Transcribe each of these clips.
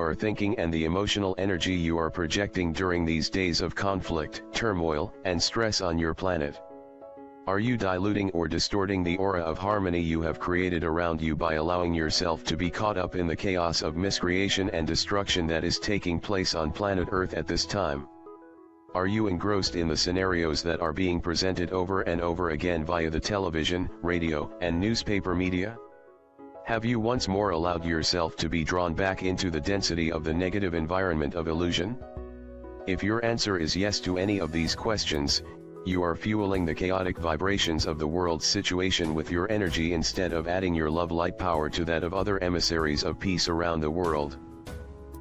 are thinking and the emotional energy you are projecting during these days of conflict, turmoil, and stress on your planet. Are you diluting or distorting the aura of harmony you have created around you by allowing yourself to be caught up in the chaos of miscreation and destruction that is taking place on planet Earth at this time? Are you engrossed in the scenarios that are being presented over and over again via the television, radio, and newspaper media? Have you once more allowed yourself to be drawn back into the density of the negative environment of illusion? If your answer is yes to any of these questions, you are fueling the chaotic vibrations of the world's situation with your energy instead of adding your love light power to that of other emissaries of peace around the world.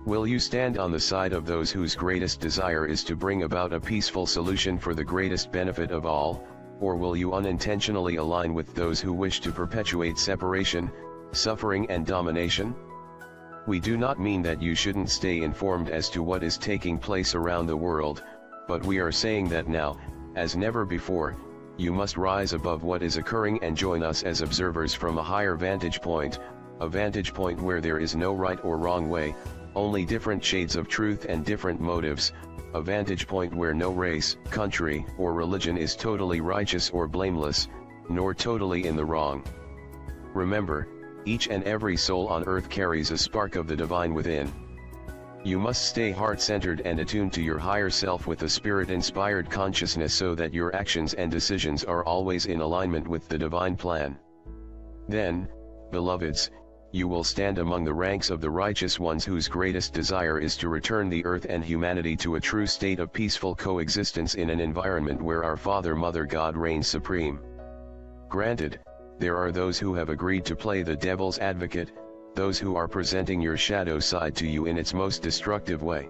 Will you stand on the side of those whose greatest desire is to bring about a peaceful solution for the greatest benefit of all, or will you unintentionally align with those who wish to perpetuate separation, suffering and domination? We do not mean that you shouldn't stay informed as to what is taking place around the world, but we are saying that now, as never before, you must rise above what is occurring and join us as observers from a higher vantage point, a vantage point where there is no right or wrong way, only different shades of truth and different motives, a vantage point where no race, country, or religion is totally righteous or blameless, nor totally in the wrong. Remember, each and every soul on earth carries a spark of the divine within. You must stay heart-centered and attuned to your higher self with a spirit-inspired consciousness so that your actions and decisions are always in alignment with the divine plan. Then, beloveds, you will stand among the ranks of the righteous ones whose greatest desire is to return the earth and humanity to a true state of peaceful coexistence in an environment where our Father Mother God reigns supreme. Granted, there are those who have agreed to play the devil's advocate, those who are presenting your shadow side to you in its most destructive way.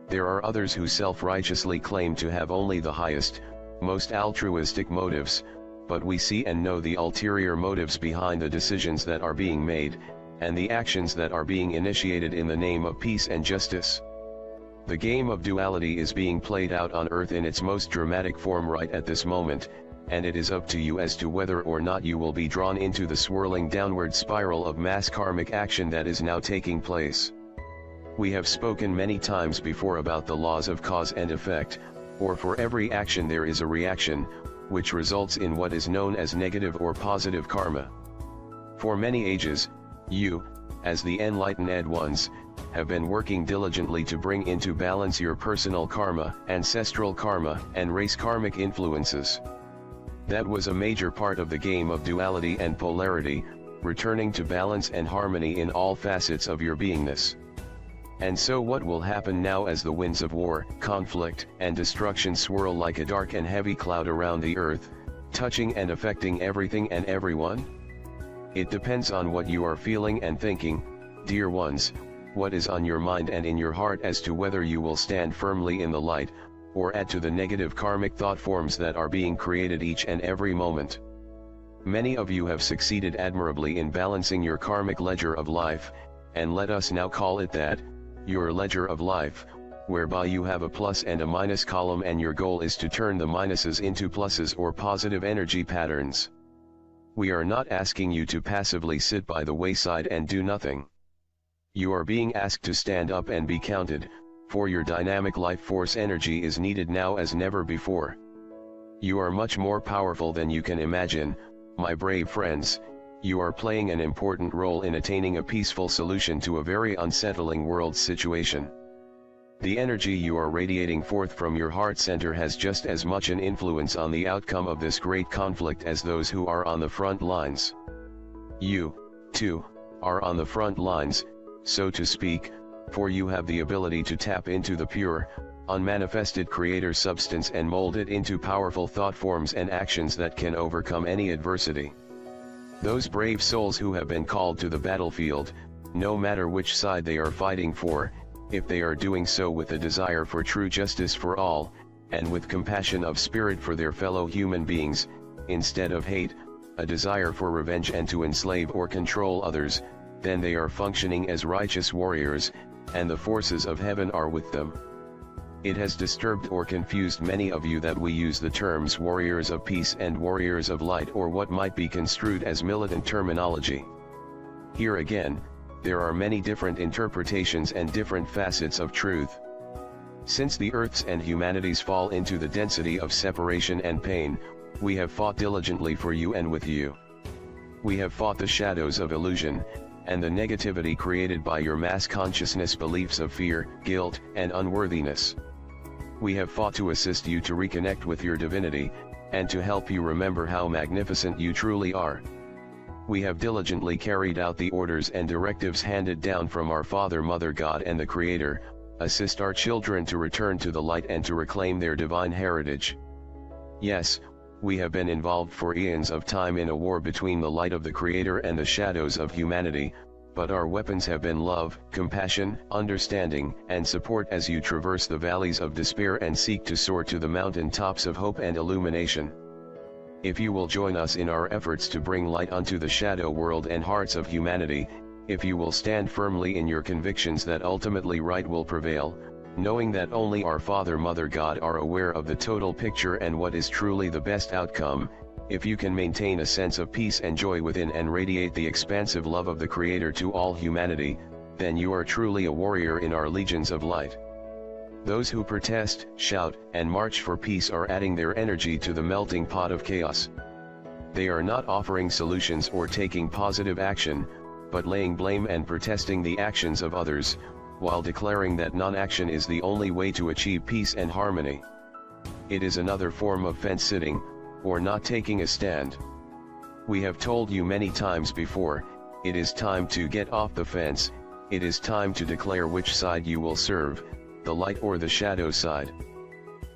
There are others who self-righteously claim to have only the highest, most altruistic motives, but we see and know the ulterior motives behind the decisions that are being made, and the actions that are being initiated in the name of peace and justice. The game of duality is being played out on Earth in its most dramatic form right at this moment, and it is up to you as to whether or not you will be drawn into the swirling downward spiral of mass karmic action that is now taking place. We have spoken many times before about the laws of cause and effect, or for every action there is a reaction, which results in what is known as negative or positive karma. For many ages, you, as the enlightened ones, have been working diligently to bring into balance your personal karma, ancestral karma, and race karmic influences. That was a major part of the game of duality and polarity, returning to balance and harmony in all facets of your beingness. And so what will happen now as the winds of war, conflict, and destruction swirl like a dark and heavy cloud around the earth, touching and affecting everything and everyone? It depends on what you are feeling and thinking, dear ones, what is on your mind and in your heart as to whether you will stand firmly in the light, or add to the negative karmic thought forms that are being created each and every moment. Many of you have succeeded admirably in balancing your karmic ledger of life, and let us now call it that, your ledger of life, whereby you have a plus and a minus column and your goal is to turn the minuses into pluses or positive energy patterns. We are not asking you to passively sit by the wayside and do nothing. You are being asked to stand up and be counted, for your dynamic life force energy is needed now as never before. You are much more powerful than you can imagine, my brave friends. You are playing an important role in attaining a peaceful solution to a very unsettling world situation. The energy you are radiating forth from your heart center has just as much an influence on the outcome of this great conflict as those who are on the front lines. You, too, are on the front lines, so to speak, for you have the ability to tap into the pure, unmanifested creator substance and mold it into powerful thought forms and actions that can overcome any adversity. Those brave souls who have been called to the battlefield, no matter which side they are fighting for, if they are doing so with a desire for true justice for all, and with compassion of spirit for their fellow human beings, instead of hate, a desire for revenge and to enslave or control others, then they are functioning as righteous warriors, and the forces of heaven are with them. It has disturbed or confused many of you that we use the terms warriors of peace and warriors of light or what might be construed as militant terminology. Here again, there are many different interpretations and different facets of truth. Since the Earth's and humanity's fall into the density of separation and pain, we have fought diligently for you and with you. We have fought the shadows of illusion, and the negativity created by your mass consciousness beliefs of fear, guilt, and unworthiness. We have fought to assist you to reconnect with your divinity, and to help you remember how magnificent you truly are. We have diligently carried out the orders and directives handed down from our Father, Mother God and the Creator, assist our children to return to the light and to reclaim their divine heritage. Yes, we have been involved for eons of time in a war between the light of the Creator and the shadows of humanity, but our weapons have been love, compassion, understanding, and support as you traverse the valleys of despair and seek to soar to the mountain tops of hope and illumination. If you will join us in our efforts to bring light unto the shadow world and hearts of humanity, if you will stand firmly in your convictions that ultimately right will prevail, knowing that only our Father, Mother God are aware of the total picture and what is truly the best outcome, if you can maintain a sense of peace and joy within and radiate the expansive love of the Creator to all humanity, then you are truly a warrior in our legions of light. Those who protest, shout, and march for peace are adding their energy to the melting pot of chaos. They are not offering solutions or taking positive action, but laying blame and protesting the actions of others, while declaring that non-action is the only way to achieve peace and harmony. It is another form of fence-sitting, or not taking a stand. We have told you many times before, it is time to get off the fence, it is time to declare which side you will serve, the light or the shadow side.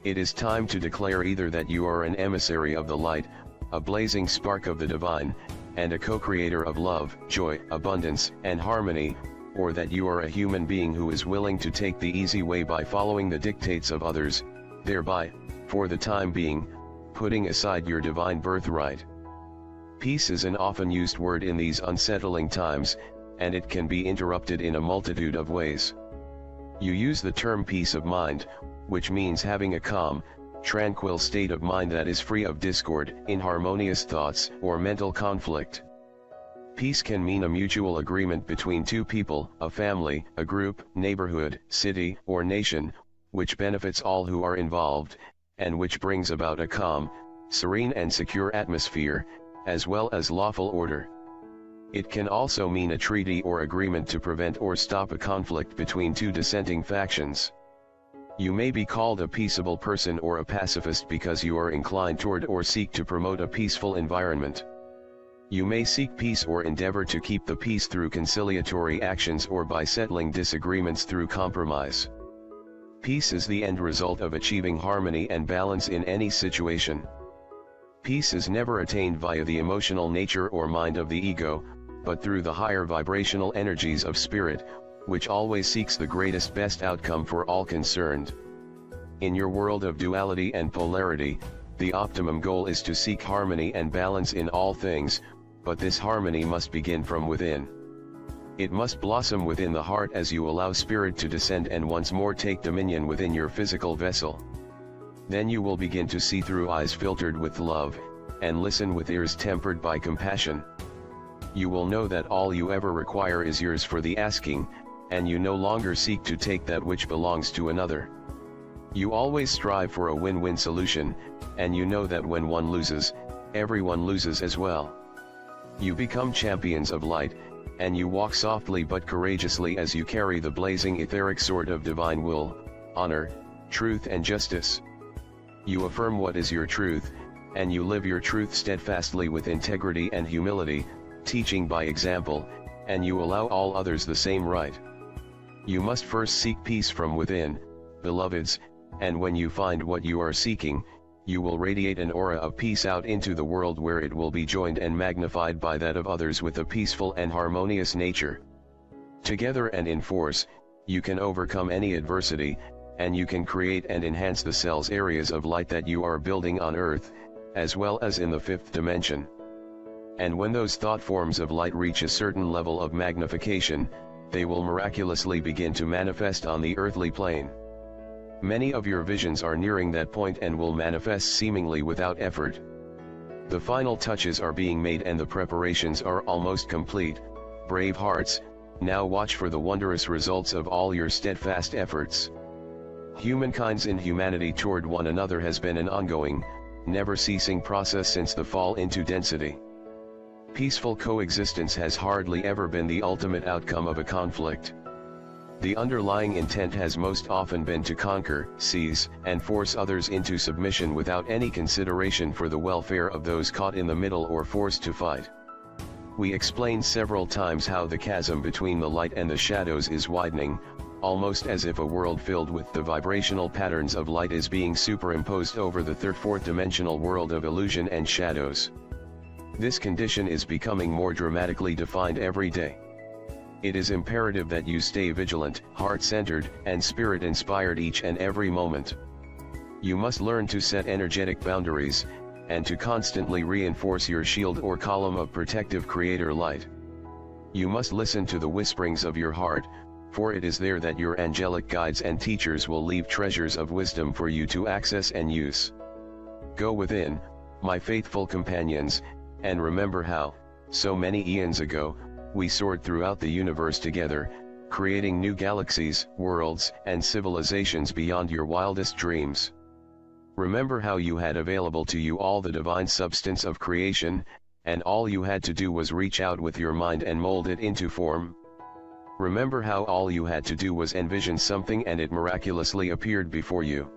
It is time to declare either that you are an emissary of the light, a blazing spark of the divine, and a co-creator of love, joy, abundance, and harmony, or that you are a human being who is willing to take the easy way by following the dictates of others, thereby, for the time being, putting aside your divine birthright. Peace is an often used word in these unsettling times, and it can be interrupted in a multitude of ways. You use the term peace of mind, which means having a calm, tranquil state of mind that is free of discord, inharmonious thoughts, or mental conflict. Peace can mean a mutual agreement between two people, a family, a group, neighborhood, city, or nation, which benefits all who are involved, and which brings about a calm, serene and secure atmosphere, as well as lawful order. It can also mean a treaty or agreement to prevent or stop a conflict between two dissenting factions. You may be called a peaceable person or a pacifist because you are inclined toward or seek to promote a peaceful environment. You may seek peace or endeavor to keep the peace through conciliatory actions or by settling disagreements through compromise. Peace is the end result of achieving harmony and balance in any situation. Peace is never attained via the emotional nature or mind of the ego, but through the higher vibrational energies of spirit, which always seeks the greatest best outcome for all concerned. In your world of duality and polarity, the optimum goal is to seek harmony and balance in all things, but this harmony must begin from within. It must blossom within the heart as you allow spirit to descend and once more take dominion within your physical vessel. Then you will begin to see through eyes filtered with love, and listen with ears tempered by compassion. You will know that all you ever require is yours for the asking, and you no longer seek to take that which belongs to another. You always strive for a win-win solution, and you know that when one loses, everyone loses as well. You become champions of light, and you walk softly but courageously as you carry the blazing etheric sword of divine will, honor, truth and justice. You affirm what is your truth, and you live your truth steadfastly with integrity and humility, teaching by example, and you allow all others the same right. You must first seek peace from within, beloveds, and when you find what you are seeking, you will radiate an aura of peace out into the world where it will be joined and magnified by that of others with a peaceful and harmonious nature. Together and in force, you can overcome any adversity, and you can create and enhance the cells areas of light that you are building on Earth, as well as in the fifth dimension. And when those thought forms of light reach a certain level of magnification, they will miraculously begin to manifest on the earthly plane. Many of your visions are nearing that point and will manifest seemingly without effort. The final touches are being made and the preparations are almost complete. Brave hearts, Now watch for the wondrous results of all your steadfast efforts. Humankind's inhumanity toward one another has been an ongoing, never-ceasing process since the fall into density. Peaceful coexistence has hardly ever been the ultimate outcome of a conflict. The underlying intent has most often been to conquer, seize, and force others into submission without any consideration for the welfare of those caught in the middle or forced to fight. We explained several times how the chasm between the light and the shadows is widening, almost as if a world filled with the vibrational patterns of light is being superimposed over the fourth dimensional world of illusion and shadows. This condition is becoming more dramatically defined every day. It is imperative that you stay vigilant, heart-centered, and spirit-inspired each and every moment. You must learn to set energetic boundaries, and to constantly reinforce your shield or column of protective creator light. You must listen to the whisperings of your heart, for it is there that your angelic guides and teachers will leave treasures of wisdom for you to access and use. Go within, my faithful companions, and remember how, so many eons ago, we soared throughout the universe together, creating new galaxies, worlds, and civilizations beyond your wildest dreams. Remember how you had available to you all the divine substance of creation, and all you had to do was reach out with your mind and mold it into form. Remember how all you had to do was envision something and it miraculously appeared before you.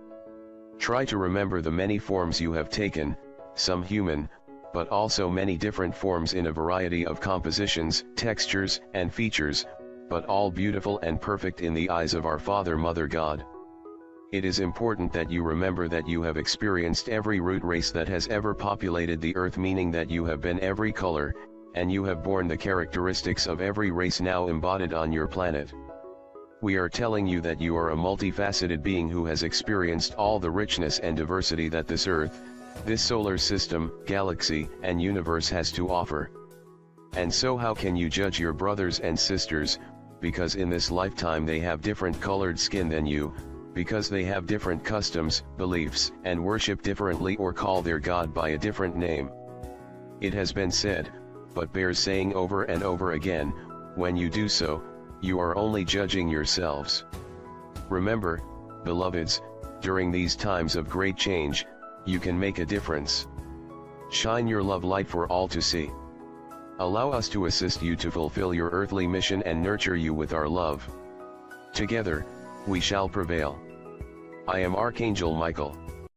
Try to remember the many forms you have taken, some human, but also many different forms in a variety of compositions, textures, and features, but all beautiful and perfect in the eyes of our Father Mother God. It is important that you remember that you have experienced every root race that has ever populated the earth, meaning that you have been every color, and you have borne the characteristics of every race now embodied on your planet. We are telling you that you are a multifaceted being who has experienced all the richness and diversity that this earth, this solar system, galaxy, and universe has to offer. And so how can you judge your brothers and sisters, because in this lifetime they have different colored skin than you, because they have different customs, beliefs, and worship differently or call their God by a different name? It has been said, but bears saying over and over again, when you do so, you are only judging yourselves. Remember, beloveds, during these times of great change, you can make a difference. Shine your love light for all to see. Allow us to assist you to fulfill your earthly mission and nurture you with our love. Together, we shall prevail. I am Archangel Michael.